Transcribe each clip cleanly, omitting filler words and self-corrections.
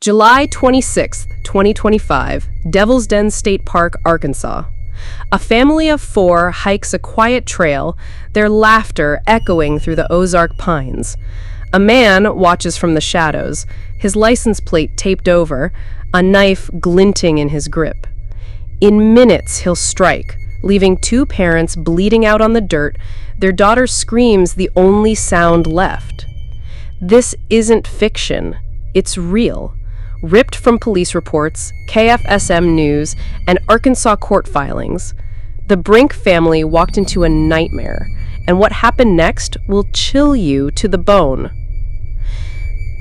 July 26th, 2025, Devil's Den State Park, Arkansas. A family of 4 hikes a quiet trail, their laughter echoing through the Ozark pines. A man watches from the shadows, his license plate taped over, a knife glinting in his grip. In minutes, he'll strike, leaving 2 parents bleeding out on the dirt, their daughter screams the only sound left. This isn't fiction, it's real. Ripped from police reports, KFSM news, and Arkansas court filings, the Brink family walked into a nightmare, and what happened next will chill you to the bone.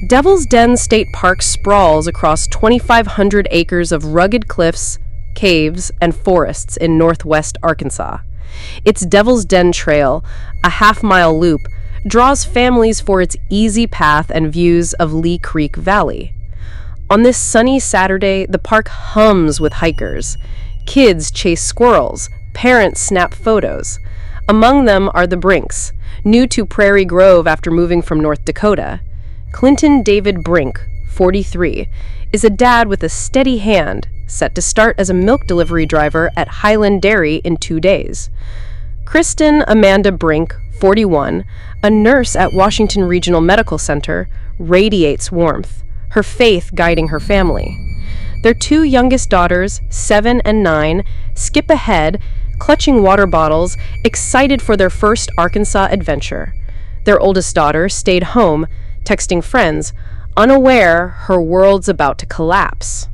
Devil's Den State Park sprawls across 2,500 acres of rugged cliffs, caves, and forests in northwest Arkansas. Its Devil's Den Trail, a half-mile loop, draws families for its easy path and views of Lee Creek Valley. On this sunny Saturday, the park hums with hikers. Kids chase squirrels, parents snap photos. Among them are the Brinks, new to Prairie Grove after moving from North Dakota. Clinton David Brink, 43, is a dad with a steady hand, set to start as a milk delivery driver at Highland Dairy in 2 days. Cristen Amanda Brink, 41, a nurse at Washington Regional Medical Center, radiates warmth, her faith guiding her family. Their 2 youngest daughters, 7 and 9, skip ahead, clutching water bottles, excited for their first Arkansas adventure. Their oldest daughter stayed home, texting friends, unaware her world's about to collapse.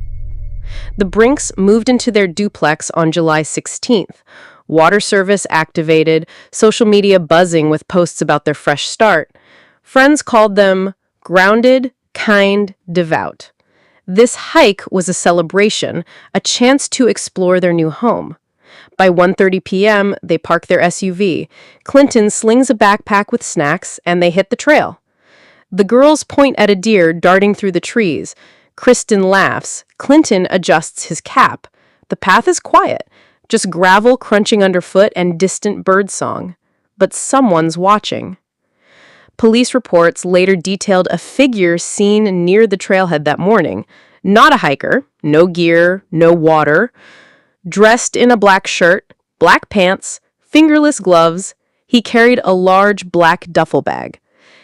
The Brinks moved into their duplex on July 16th. Water service activated, social media buzzing with posts about their fresh start. Friends called them grounded, kind, devout. This hike was a celebration, a chance to explore their new home. By 1:30 p.m., they park their SUV. Clinton slings a backpack with snacks, and they hit the trail. The girls point at a deer darting through the trees. Cristen laughs. Clinton adjusts his cap. The path is quiet, just gravel crunching underfoot and distant birdsong. But someone's watching. Police reports later detailed a figure seen near the trailhead that morning. Not a hiker, no gear, no water. Dressed in a black shirt, black pants, fingerless gloves, he carried a large black duffel bag.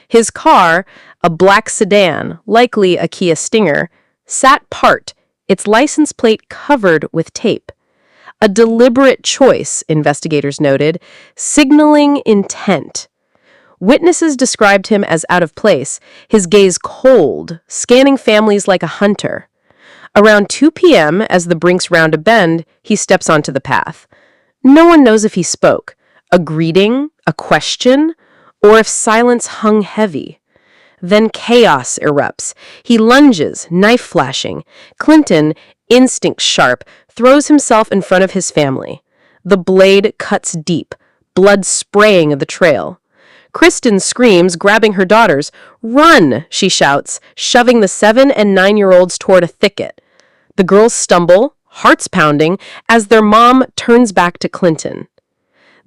His car, a black sedan, likely a Kia Stinger, sat parked, its license plate covered with tape. A deliberate choice, investigators noted, signaling intent. Witnesses described him as out of place, his gaze cold, scanning families like a hunter. Around 2 p.m., as the Brinks round a bend, he steps onto the path. No one knows if he spoke, a greeting, a question, or if silence hung heavy. Then chaos erupts. He lunges, knife flashing. Clinton, instinct sharp, throws himself in front of his family. The blade cuts deep, blood spraying the trail. Cristen screams, grabbing her daughters. "Run!" she shouts, shoving the 7 and 9-year-olds toward a thicket. The girls stumble, hearts pounding, as their mom turns back to Clinton.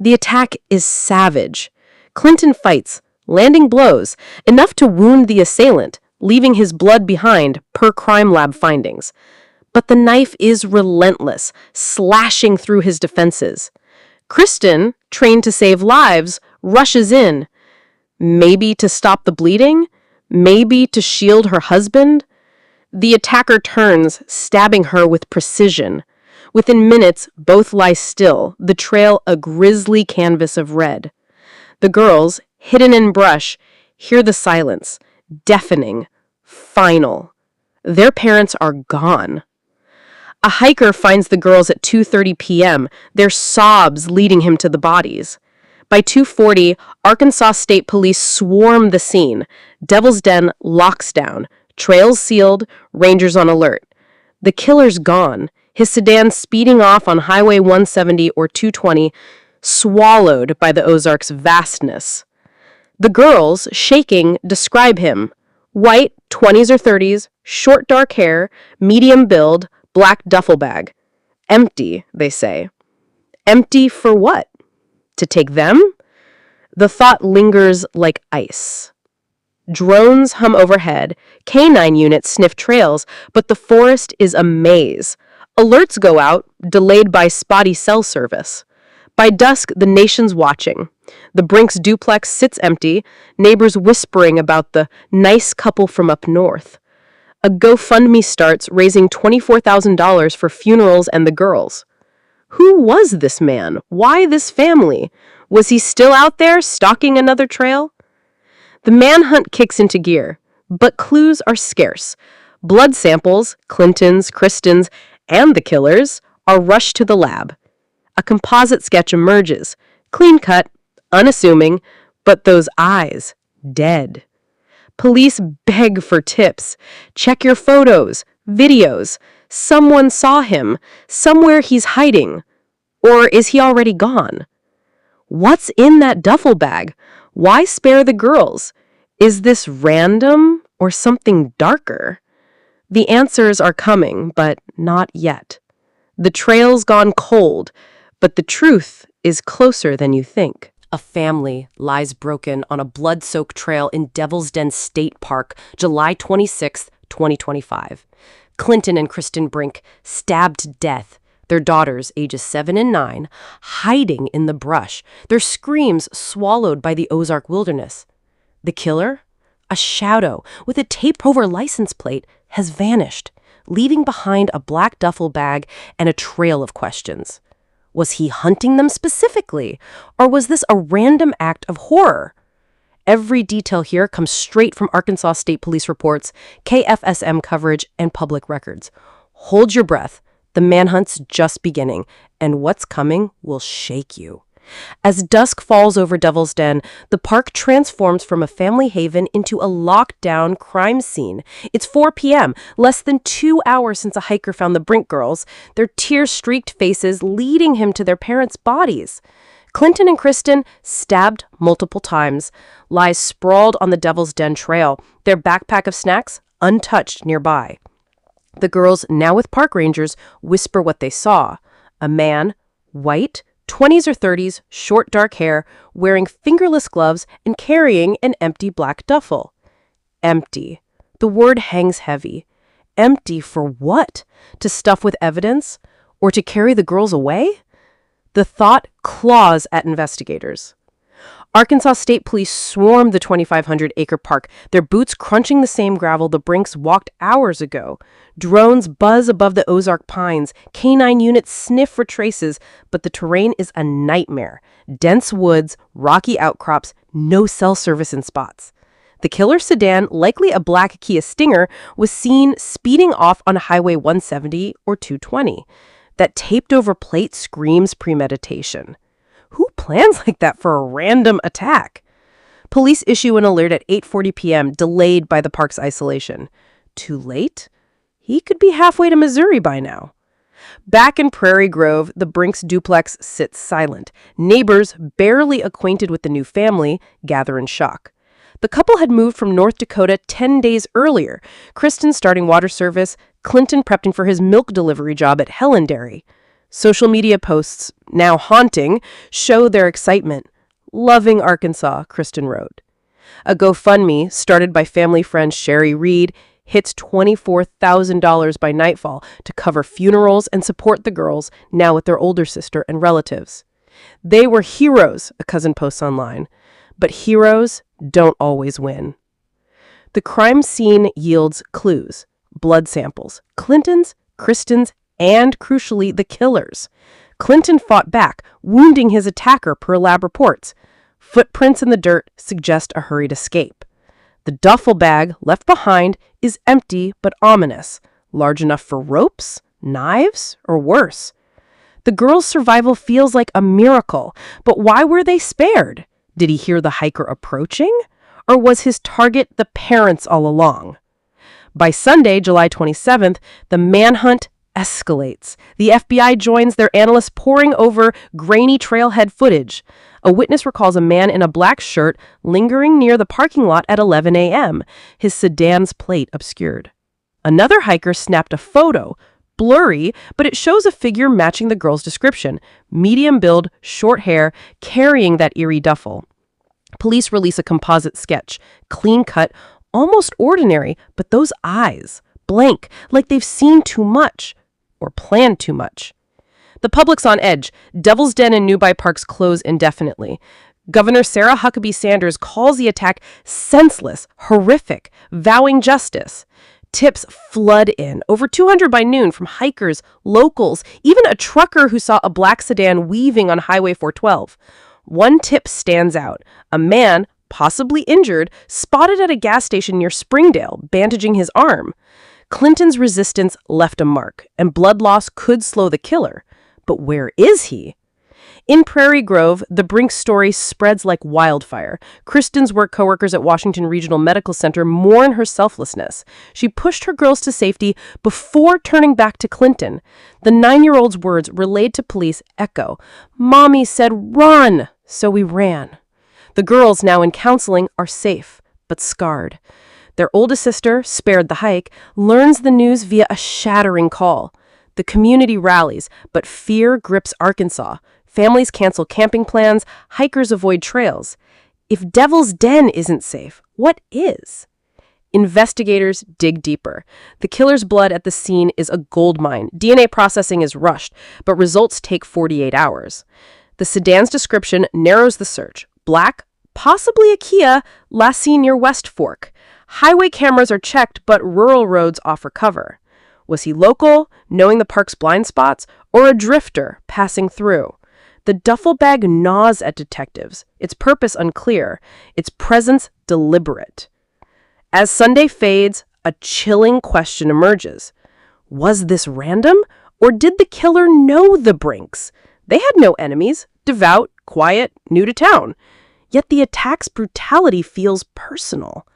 The attack is savage. Clinton fights, landing blows, enough to wound the assailant, leaving his blood behind, per crime lab findings. But the knife is relentless, slashing through his defenses. Cristen, trained to save lives, rushes in. Maybe to stop the bleeding? Maybe to shield her husband? The attacker turns, stabbing her with precision. Within minutes, both lie still, the trail a grisly canvas of red. The girls, hidden in brush, hear the silence, deafening, final. Their parents are gone. A hiker finds the girls at 2:30 p.m., their sobs leading him to the bodies. By 2:40, Arkansas State Police swarm the scene. Devil's Den locks down, trails sealed, rangers on alert. The killer's gone, his sedan speeding off on Highway 170 or 220, swallowed by the Ozark's vastness. The girls, shaking, describe him. White, 20s or 30s, short dark hair, medium build, black duffel bag. Empty, they say. Empty for what? To take them? The thought lingers like ice. Drones hum overhead, canine units sniff trails, but the forest is a maze. Alerts go out, delayed by spotty cell service. By dusk, the nation's watching. The Brinks duplex sits empty, neighbors whispering about the nice couple from up north. A GoFundMe starts, raising $24,000 for funerals and the girls. Who was this man? Why this family? Was he still out there, stalking another trail? The manhunt kicks into gear, but clues are scarce. Blood samples, Clinton's, Kristen's, and the killer's, are rushed to the lab. A composite sketch emerges, clean-cut, unassuming, but those eyes, dead. Police beg for tips. Check your photos, videos. Someone saw him. Somewhere he's hiding. Or is he already gone? What's in that duffel bag? Why spare the girls? Is this random or something darker? The answers are coming, but not yet. The trail's gone cold, but the truth is closer than you think. A family lies broken on a blood-soaked trail in Devil's Den State Park, July 26, 2025. Clinton and Cristen Brink stabbed to death, their daughters, ages 7 and 9, hiding in the brush, their screams swallowed by the Ozark wilderness. The killer, a shadow with a taped-over license plate, has vanished, leaving behind a black duffel bag and a trail of questions. Was he hunting them specifically, or was this a random act of horror? Every detail here comes straight from Arkansas State Police reports, KFSM coverage, and public records. Hold your breath. The manhunt's just beginning, and what's coming will shake you. As dusk falls over Devil's Den, the park transforms from a family haven into a locked-down crime scene. It's 4 p.m., less than 2 hours since a hiker found the Brink girls, their tear-streaked faces leading him to their parents' bodies. Clinton and Cristen, stabbed multiple times, lie sprawled on the Devil's Den trail, their backpack of snacks untouched nearby. The girls, now with park rangers, whisper what they saw. A man, white, 20s or 30s, short dark hair, wearing fingerless gloves and carrying an empty black duffel. Empty. The word hangs heavy. Empty for what? To stuff with evidence? Or to carry the girls away? The thought claws at investigators. Arkansas State Police swarmed the 2,500-acre park, their boots crunching the same gravel the Brinks walked hours ago. Drones buzz above the Ozark pines, canine units sniff for traces, but the terrain is a nightmare. Dense woods, rocky outcrops, no cell service in spots. The killer sedan, likely a black Kia Stinger, was seen speeding off on Highway 170 or 220. That taped-over plate screams premeditation. Who plans like that for a random attack? Police issue an alert at 8:40 p.m., delayed by the park's isolation. Too late? He could be halfway to Missouri by now. Back in Prairie Grove, the Brinks duplex sits silent. Neighbors, barely acquainted with the new family, gather in shock. The couple had moved from North Dakota 10 days earlier, Kristen starting water service, Clinton prepping for his milk delivery job at Helen Dairy. Social media posts, now haunting, show their excitement. Loving Arkansas, Kristen wrote. A GoFundMe, started by family friend Sherry Reed, hits $24,000 by nightfall to cover funerals and support the girls, now with their older sister and relatives. They were heroes, a cousin posts online. But heroes don't always win. The crime scene yields clues, blood samples, Clinton's, Kristen's, and, crucially, the killer's. Clinton fought back, wounding his attacker per lab reports. Footprints in the dirt suggest a hurried escape. The duffel bag left behind is empty but ominous, large enough for ropes, knives, or worse. The girl's survival feels like a miracle, but why were they spared? Did he hear the hiker approaching? Or was his target the parents all along? By Sunday, July 27th, the manhunt escalates. The FBI joins their analysts poring over grainy trailhead footage. A witness recalls a man in a black shirt lingering near the parking lot at 11 a.m., his sedan's plate obscured. Another hiker snapped a photo, blurry, but it shows a figure matching the girl's description, medium build, short hair, carrying that eerie duffel. Police release a composite sketch, clean cut, almost ordinary, but those eyes, blank, like they've seen too much or planned too much. The public's on edge. Devil's Den and Newby Parks close indefinitely. Governor Sarah Huckabee Sanders calls the attack senseless, horrific, vowing justice. Tips flood in, over 200 by noon, from hikers, locals, even a trucker who saw a black sedan weaving on Highway 412. One tip stands out. A man, possibly injured, spotted at a gas station near Springdale, bandaging his arm. Clinton's resistance left a mark, and blood loss could slow the killer. But where is he? In Prairie Grove, the Brink story spreads like wildfire. Kristen's work coworkers at Washington Regional Medical Center mourn her selflessness. She pushed her girls to safety before turning back to Clinton. The 9-year-old's words relayed to police echo. "Mommy said run, so we ran." The girls, now in counseling, are safe, but scarred. Their oldest sister, spared the hike, learns the news via a shattering call. The community rallies, but fear grips Arkansas. Families cancel camping plans, hikers avoid trails. If Devil's Den isn't safe, what is? Investigators dig deeper. The killer's blood at the scene is a goldmine. DNA processing is rushed, but results take 48 hours. The sedan's description narrows the search. Black, possibly a Kia, last seen near West Fork. Highway cameras are checked, but rural roads offer cover. Was he local, knowing the park's blind spots, or a drifter passing through? The duffel bag gnaws at detectives, its purpose unclear, its presence deliberate. As Sunday fades, a chilling question emerges. Was this random, or did the killer know the Brinks? They had no enemies, devout, quiet, new to town. Yet the attack's brutality feels personal.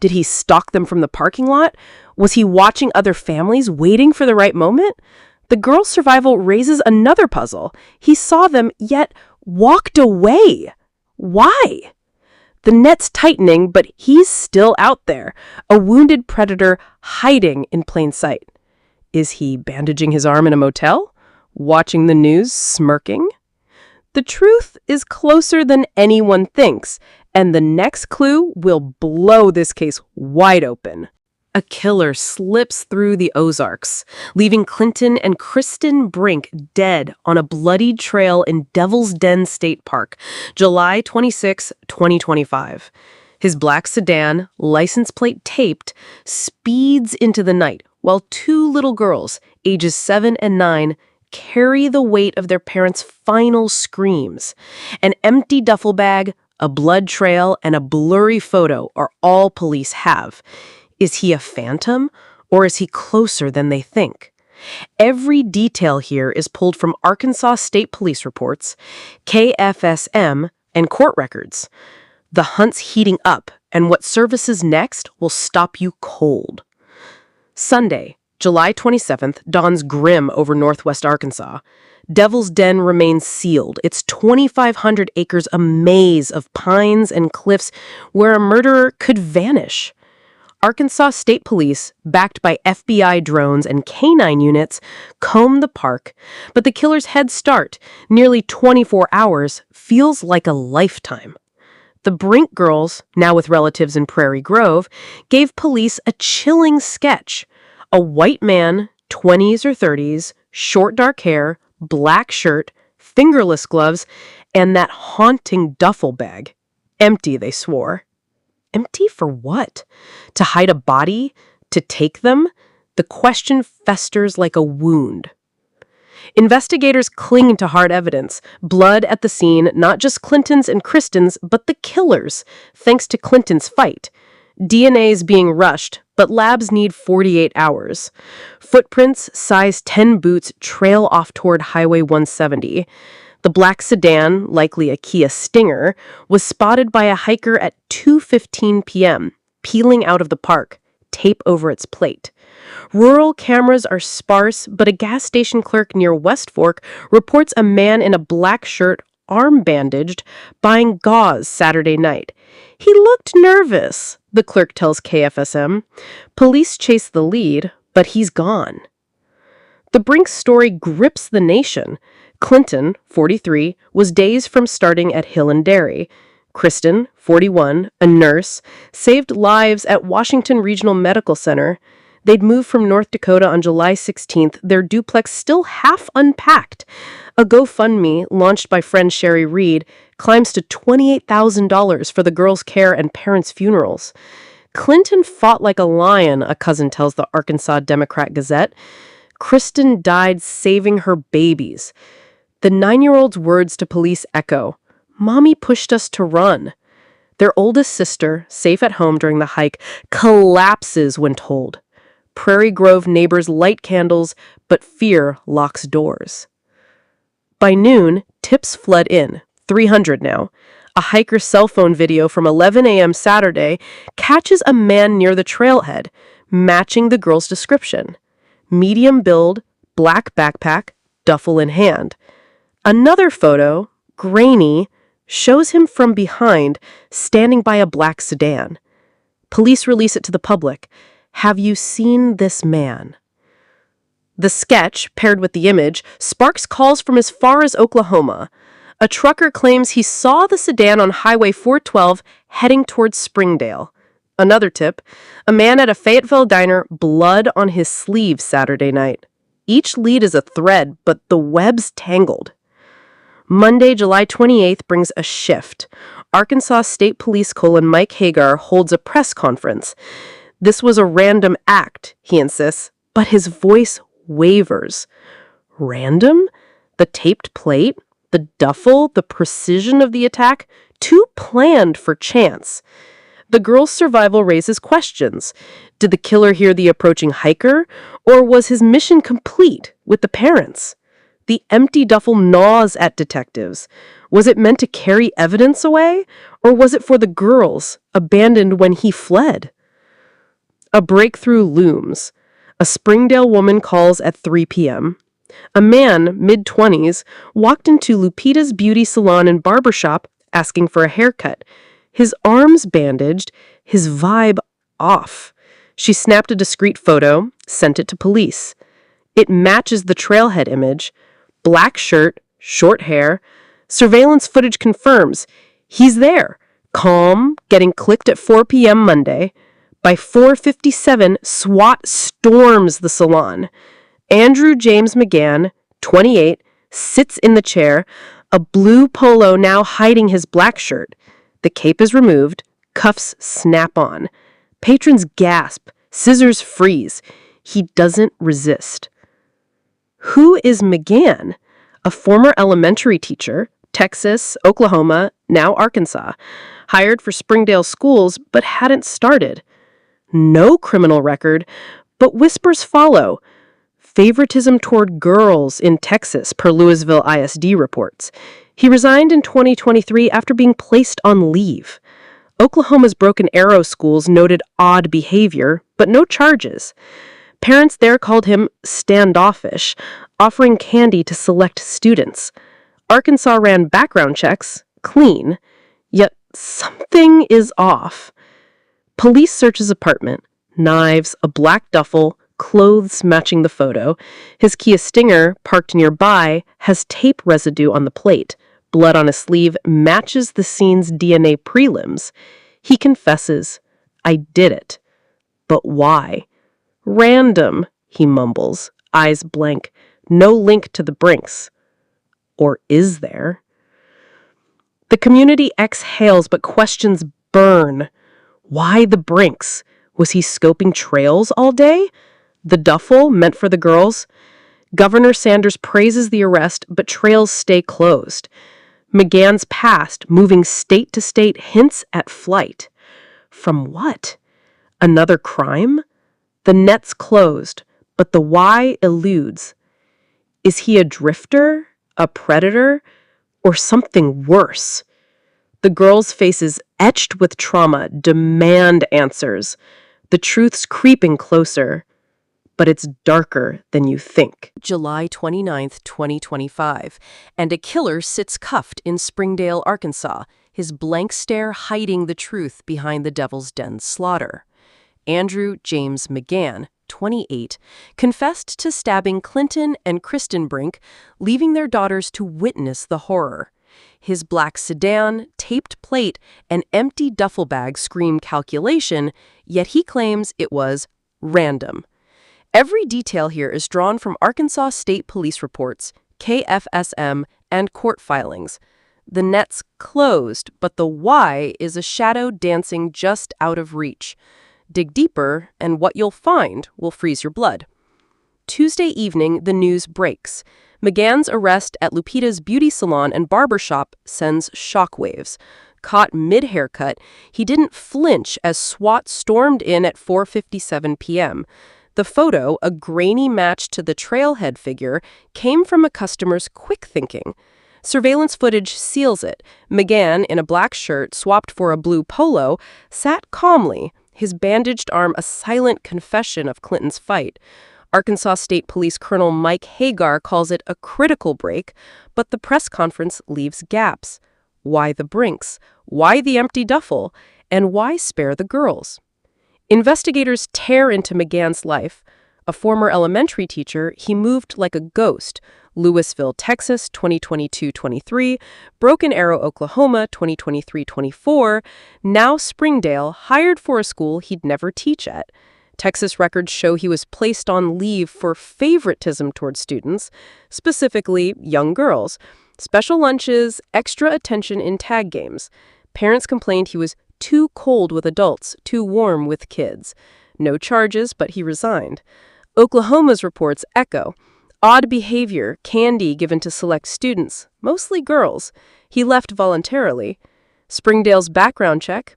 Did he stalk them from the parking lot? Was he watching other families, waiting for the right moment? The girl's survival raises another puzzle. He saw them, yet walked away. Why? The net's tightening, but he's still out there, a wounded predator hiding in plain sight. Is he bandaging his arm in a motel? Watching the news, smirking? The truth is closer than anyone thinks, and the next clue will blow this case wide open. A killer slips through the Ozarks, leaving Clinton and Cristen Brink dead on a bloodied trail in Devil's Den State Park, July 26, 2025. His black sedan, license plate taped, speeds into the night, while 2 little girls, ages 7 and 9, carry the weight of their parents' final screams. An empty duffel bag, a blood trail, and a blurry photo are all police have. Is he a phantom, or is he closer than they think? Every detail here is pulled from Arkansas State Police reports, KFSM, and court records. The hunt's heating up, and what surfaces next will stop you cold. Sunday, July 27th, dawns grim over northwest Arkansas. Devil's Den remains sealed, its 2,500 acres a maze of pines and cliffs where a murderer could vanish. Arkansas State Police, backed by FBI drones and canine units, comb the park, but the killer's head start, nearly 24 hours, feels like a lifetime. The Brink girls, now with relatives in Prairie Grove, gave police a chilling sketch. A white man, 20s or 30s, short dark hair, black shirt, fingerless gloves, and that haunting duffel bag. Empty, they swore. Empty for what? To hide a body? To take them? The question festers like a wound. Investigators cling to hard evidence. Blood at the scene, not just Clinton's and Kristen's, but the killer's, thanks to Clinton's fight. DNA is being rushed, but labs need 48 hours. Footprints, size 10 boots, trail off toward Highway 170. The black sedan, likely a Kia Stinger, was spotted by a hiker at 2:15 p.m., peeling out of the park, tape over its plate. Rural cameras are sparse, but a gas station clerk near West Fork reports a man in a black shirt, arm bandaged, buying gauze Saturday night. He looked nervous, the clerk tells KFSM. Police chase the lead, but he's gone. The Brink story grips the nation. Clinton, 43, was days from starting at Hill and Dairy. Cristen, 41, a nurse, saved lives at Washington Regional Medical Center. They'd moved from North Dakota on July 16th, their duplex still half unpacked. A GoFundMe, launched by friend Sherry Reed, climbs to $28,000 for the girls' care and parents' funerals. Clinton fought like a lion, a cousin tells the Arkansas Democrat-Gazette. Cristen died saving her babies. The 9-year-old's words to police echo, "Mommy pushed us to run." Their oldest sister, safe at home during the hike, collapses when told. Prairie Grove neighbors light candles, but fear locks doors. By noon, tips flood in, 300 now. A hiker's cell phone video from 11 a.m. Saturday catches a man near the trailhead, matching the girl's description. Medium build, black backpack, duffel in hand. Another photo, grainy, shows him from behind, standing by a black sedan. Police release it to the public. Have you seen this man? The sketch, paired with the image, sparks calls from as far as Oklahoma. A trucker claims he saw the sedan on Highway 412 heading towards Springdale. Another tip, a man at a Fayetteville diner, blood on his sleeve Saturday night. Each lead is a thread, but the web's tangled. Monday, July 28th brings a shift. Arkansas State Police Mike Hagar holds a press conference. This was a random act, he insists, but his voice wavers. Random? The taped plate? The duffel? The precision of the attack? Too planned for chance. The girl's survival raises questions. Did the killer hear the approaching hiker? Or was his mission complete with the parents? The empty duffel gnaws at detectives. Was it meant to carry evidence away? Or was it for the girls, abandoned when he fled? A breakthrough looms. A Springdale woman calls at 3 p.m. A man, mid-20s, walked into Lupita's beauty salon and barbershop asking for a haircut. His arms bandaged, his vibe off. She snapped a discreet photo, sent it to police. It matches the trailhead image. Black shirt, short hair. Surveillance footage confirms. He's there, calm, getting clicked at 4 p.m. Monday. By 4:57, SWAT storms the salon. Andrew James McGann, 28, sits in the chair, a blue polo now hiding his black shirt. The cape is removed, cuffs snap on. Patrons gasp, scissors freeze. He doesn't resist. Who is McGann? A former elementary teacher, Texas, Oklahoma, now Arkansas. Hired for Springdale schools, but hadn't started. No criminal record, but whispers follow. Favoritism toward girls in Texas, per Louisville ISD reports. He resigned in 2023 after being placed on leave. Oklahoma's Broken Arrow schools noted odd behavior, but no charges. Parents there called him standoffish, offering candy to select students. Arkansas ran background checks, clean, yet something is off. Police search his apartment, knives, a black duffel, clothes matching the photo. His Kia Stinger, parked nearby, has tape residue on the plate. Blood on his sleeve matches the scene's DNA prelims. He confesses, "I did it." But why? Random, he mumbles, eyes blank. No link to the Brinks. Or is there? The community exhales, but questions burn. Why the Brinks? Was he scoping trails all day? The duffel meant for the girls? Governor Sanders praises the arrest, but trails stay closed. McGann's past, moving state to state, hints at flight. From what? Another crime? The net's closed, but the why eludes. Is he a drifter, a predator, or something worse? The girls' faces, etched with trauma, demand answers. The truth's creeping closer, but it's darker than you think. July 29th, 2025, and a killer sits cuffed in Springdale, Arkansas, his blank stare hiding the truth behind the Devil's Den slaughter. Andrew James McGann, 28, confessed to stabbing Clinton and Cristen Brink, leaving their daughters to witness the horror. His black sedan, taped plate, and empty duffel bag scream calculation, yet he claims it was random. Every detail here is drawn from Arkansas State Police reports, KFSM, and court filings. The net's closed, but the why is a shadow dancing just out of reach. Dig deeper, and what you'll find will freeze your blood. Tuesday evening, the news breaks. McGann's arrest at Lupita's beauty salon and barbershop sends shockwaves. Caught mid-haircut, he didn't flinch as SWAT stormed in at 4:57 p.m. The photo, a grainy match to the trailhead figure, came from a customer's quick thinking. Surveillance footage seals it. McGann, in a black shirt swapped for a blue polo, sat calmly, his bandaged arm a silent confession of Clinton's fight. Arkansas State Police Colonel Mike Hagar calls it a critical break, but the press conference leaves gaps. Why the Brinks? Why the empty duffel? And why spare the girls? Investigators tear into McGann's life. A former elementary teacher, he moved like a ghost. Louisville, Texas, 2022-23, Broken Arrow, Oklahoma, 2023-24, now Springdale, hired for a school he'd never teach at. Texas records show he was placed on leave for favoritism toward students, specifically young girls, special lunches, extra attention in tag games. Parents complained he was too cold with adults, too warm with kids. No charges, but he resigned. Oklahoma's reports echo. Odd behavior, candy given to select students, mostly girls. He left voluntarily. Springdale's background check?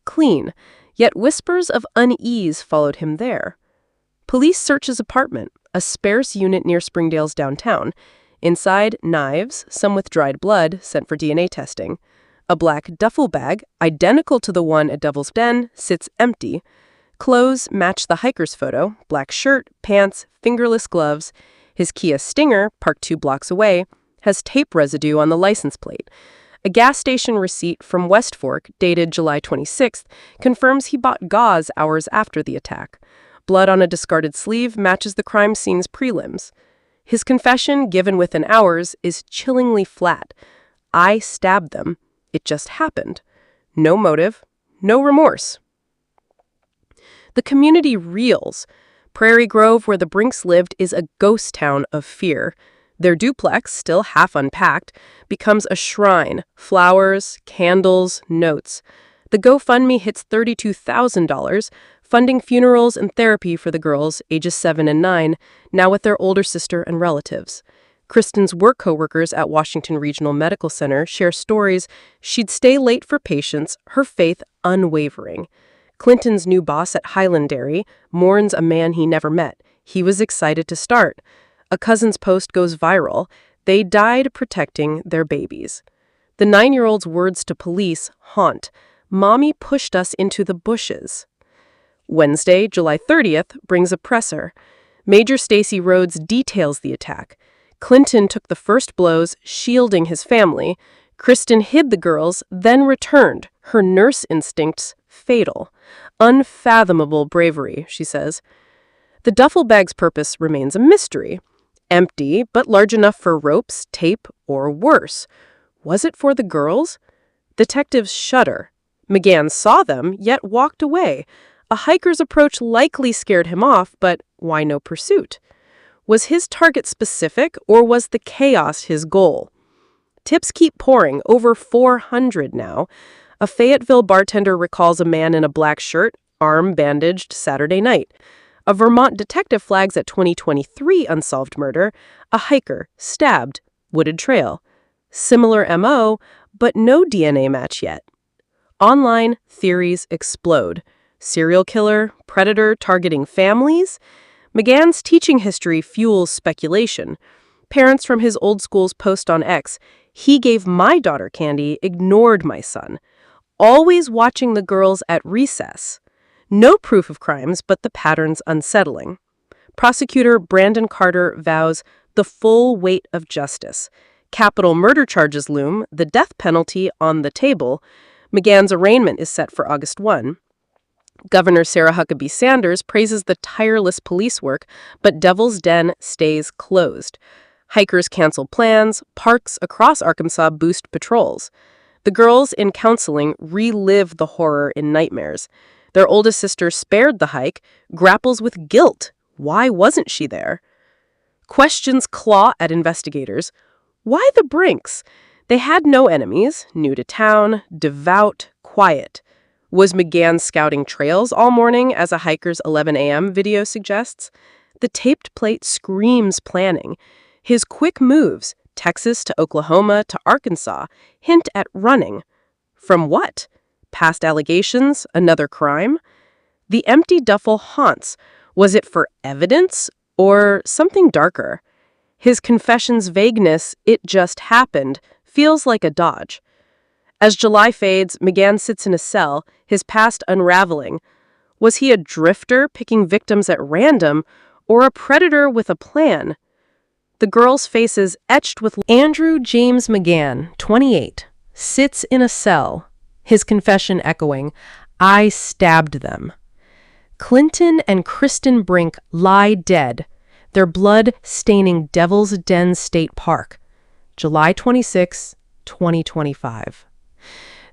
Clean. Yet whispers of unease followed him there. Police search his apartment, a sparse unit near Springdale's downtown. Inside, knives, some with dried blood, sent for DNA testing. A black duffel bag, identical to the one at Devil's Den, sits empty. Clothes match the hiker's photo, black shirt, pants, fingerless gloves. His Kia Stinger, parked 2 blocks away, has tape residue on the license plate. A gas station receipt from West Fork, dated July 26th, confirms he bought gauze hours after the attack. Blood on a discarded sleeve matches the crime scene's prelims. His confession, given within hours, is chillingly flat. I stabbed them. It just happened. No motive, no remorse. The community reels. Prairie Grove, where the Brinks lived, is a ghost town of fear. Their duplex, still half unpacked, becomes a shrine. Flowers, candles, notes. The GoFundMe hits $32,000, funding funerals and therapy for the girls, ages 7 and 9, now with their older sister and relatives. Kristen's work coworkers at Washington Regional Medical Center share stories she'd stay late for patients, her faith unwavering. Clinton's new boss at Highland Dairy mourns a man he never met. He was excited to start. A cousin's post goes viral. They died protecting their babies. The 9-year-old's words to police haunt. Mommy pushed us into the bushes. Wednesday, July 30th, brings a presser. Major Stacy Rhodes details the attack. Clinton took the first blows, shielding his family. Cristen hid the girls, then returned, her nurse instincts fatal. Unfathomable bravery, she says. The duffel bag's purpose remains a mystery. Empty, but large enough for ropes, tape, or worse. Was it for the girls? Detectives shudder. McGann saw them, yet walked away. A hiker's approach likely scared him off, but why no pursuit? Was his target specific, or was the chaos his goal? Tips keep pouring, over 400 now. A Fayetteville bartender recalls a man in a black shirt, arm bandaged, Saturday night. A Vermont detective flags at 2023 unsolved murder, a hiker, stabbed, wooded trail. Similar MO, but no DNA match yet. Online, theories explode. Serial killer, predator targeting families? McGann's teaching history fuels speculation. Parents from his old school's post on X, he gave my daughter candy, ignored my son. Always watching the girls at recess. No proof of crimes, but the pattern's unsettling. Prosecutor Brandon Carter vows the full weight of justice. Capital murder charges loom, the death penalty on the table. McGann's arraignment is set for August 1. Governor Sarah Huckabee Sanders praises the tireless police work, but Devil's Den stays closed. Hikers cancel plans, parks across Arkansas boost patrols. The girls in counseling relive the horror in nightmares. Their oldest sister spared the hike, grapples with guilt. Why wasn't she there? Questions claw at investigators. Why the Brinks? They had no enemies, new to town, devout, quiet. Was McGann scouting trails all morning, as a hiker's 11 a.m. video suggests? The taped plate screams planning. His quick moves, Texas to Oklahoma to Arkansas, hint at running. From what? Past allegations? Another crime? The empty duffel haunts. Was it for evidence or something darker? His confession's vagueness, "it just happened," feels like a dodge. As July fades, McGann sits in a cell, his past unraveling. Was he a drifter picking victims at random, or a predator with a plan? The girls' faces etched with Andrew James McGann, 28, sits in a cell, his confession echoing, "I stabbed them." Clinton and Cristen Brink lie dead, their blood staining Devil's Den State Park, July 26, 2025.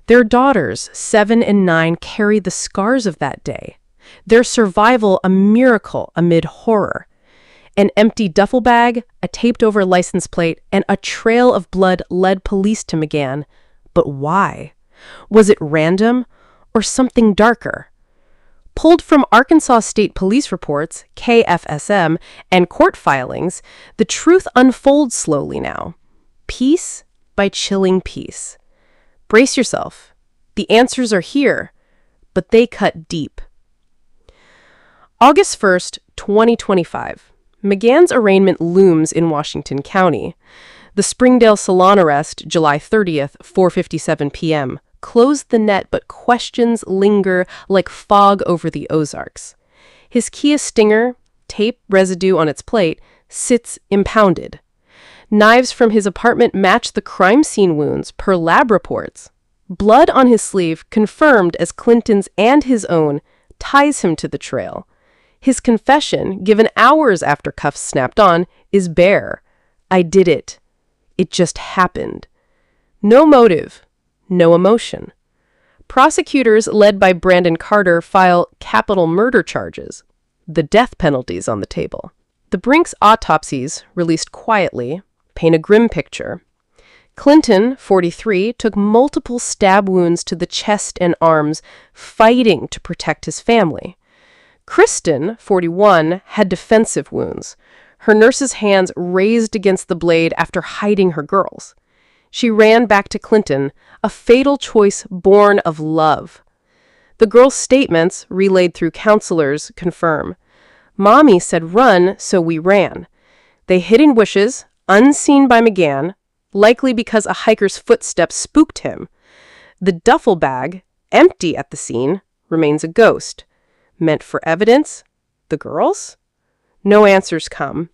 Their daughters, 7 and 9, carry the scars of that day, their survival a miracle amid horror. An empty duffel bag, a taped-over license plate, and a trail of blood led police to McGann. But why? Was it random or something darker? Pulled from Arkansas State Police reports, KFSM, and court filings, the truth unfolds slowly now, piece by chilling piece. Brace yourself. The answers are here, but they cut deep. August 1st, 2025. McGann's arraignment looms in Washington County. The Springdale salon arrest, July 30th, 4:57 p.m., closed the net, but questions linger like fog over the Ozarks. His Kia Stinger, tape residue on its plate, sits impounded. Knives from his apartment match the crime scene wounds per lab reports. Blood on his sleeve, confirmed as Clinton's and his own, ties him to the trail. His confession, given hours after cuffs snapped on, is bare. I did it. It just happened. No motive, no emotion. Prosecutors, led by Brandon Carter, file capital murder charges. The death penalty's on the table. The Brinks autopsies, released quietly, paint a grim picture. Clinton, 43, took multiple stab wounds to the chest and arms, fighting to protect his family. Cristen, 41, had defensive wounds, her nurse's hands raised against the blade after hiding her girls. She ran back to Clinton, a fatal choice born of love. The girls' statements, relayed through counselors, confirm. Mommy said run, so we ran. They hid in bushes, unseen by McGann, likely because a hiker's footsteps spooked him. The duffel bag, empty at the scene, remains a ghost. Meant for evidence? The girls? No answers come.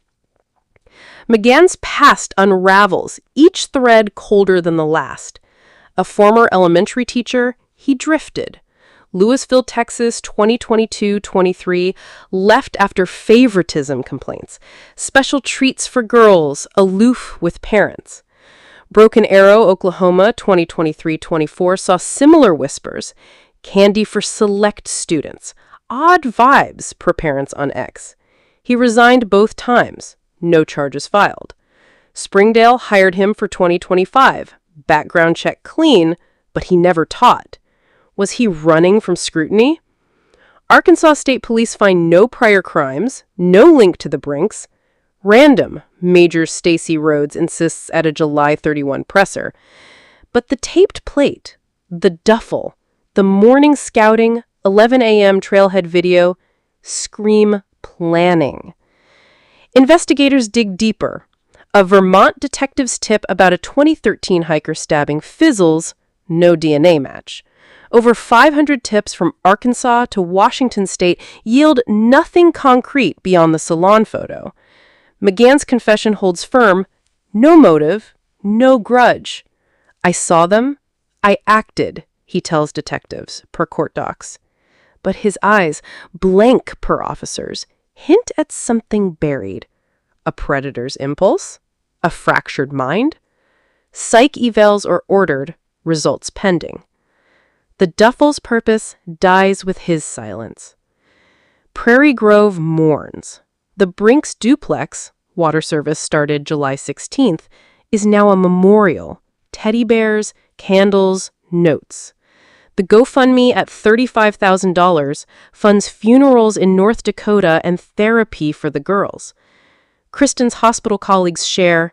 McGann's past unravels, each thread colder than the last. A former elementary teacher, he drifted. Louisville, Texas, 2022-23, left after favoritism complaints. Special treats for girls, aloof with parents. Broken Arrow, Oklahoma, 2023-24, saw similar whispers. Candy for select students. Odd vibes, per parents on X. He resigned both times. No charges filed. Springdale hired him for 2025. Background check clean, but he never taught. Was he running from scrutiny? Arkansas State Police find no prior crimes, no link to the Brinks. Random, Major Stacy Rhodes insists at a July 31 presser. But the taped plate, the duffel, the morning scouting, 11 a.m. trailhead video, scream planning. Investigators dig deeper. A Vermont detective's tip about a 2013 hiker stabbing fizzles, no DNA match. Over 500 tips from Arkansas to Washington State yield nothing concrete beyond the salon photo. McGann's confession holds firm, no motive, no grudge. I saw them, I acted, he tells detectives, per court docs. But his eyes, blank per officers, hint at something buried. A predator's impulse? A fractured mind? Psych evals are ordered, results pending. The Duffel's purpose dies with his silence. Prairie Grove mourns. The Brinks duplex, water service started July 16th, is now a memorial. Teddy bears, candles, notes. The GoFundMe at $35,000 funds funerals in North Dakota and therapy for the girls. Kristen's hospital colleagues share,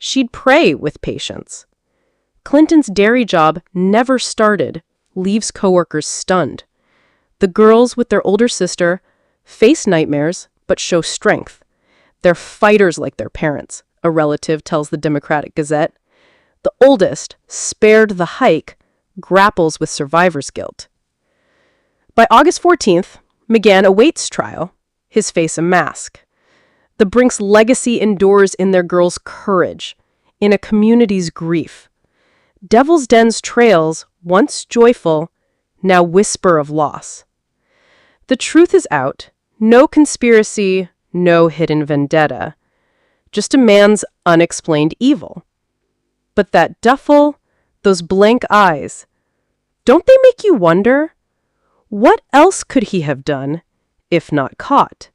she'd pray with patients. Clinton's dairy job never started, leaves coworkers stunned. The girls with their older sister face nightmares but show strength. They're fighters like their parents, a relative tells the Democratic Gazette. The oldest, spared the hike, grapples with survivor's guilt. By August 14th, McGann awaits trial, his face a mask. The Brinks' legacy endures in their girls' courage, in a community's grief. Devil's Den's trails, once joyful, now whisper of loss. The truth is out. No conspiracy, no hidden vendetta. Just a man's unexplained evil. But that duffel, those blank eyes, don't they make you wonder? What else could he have done, if not caught?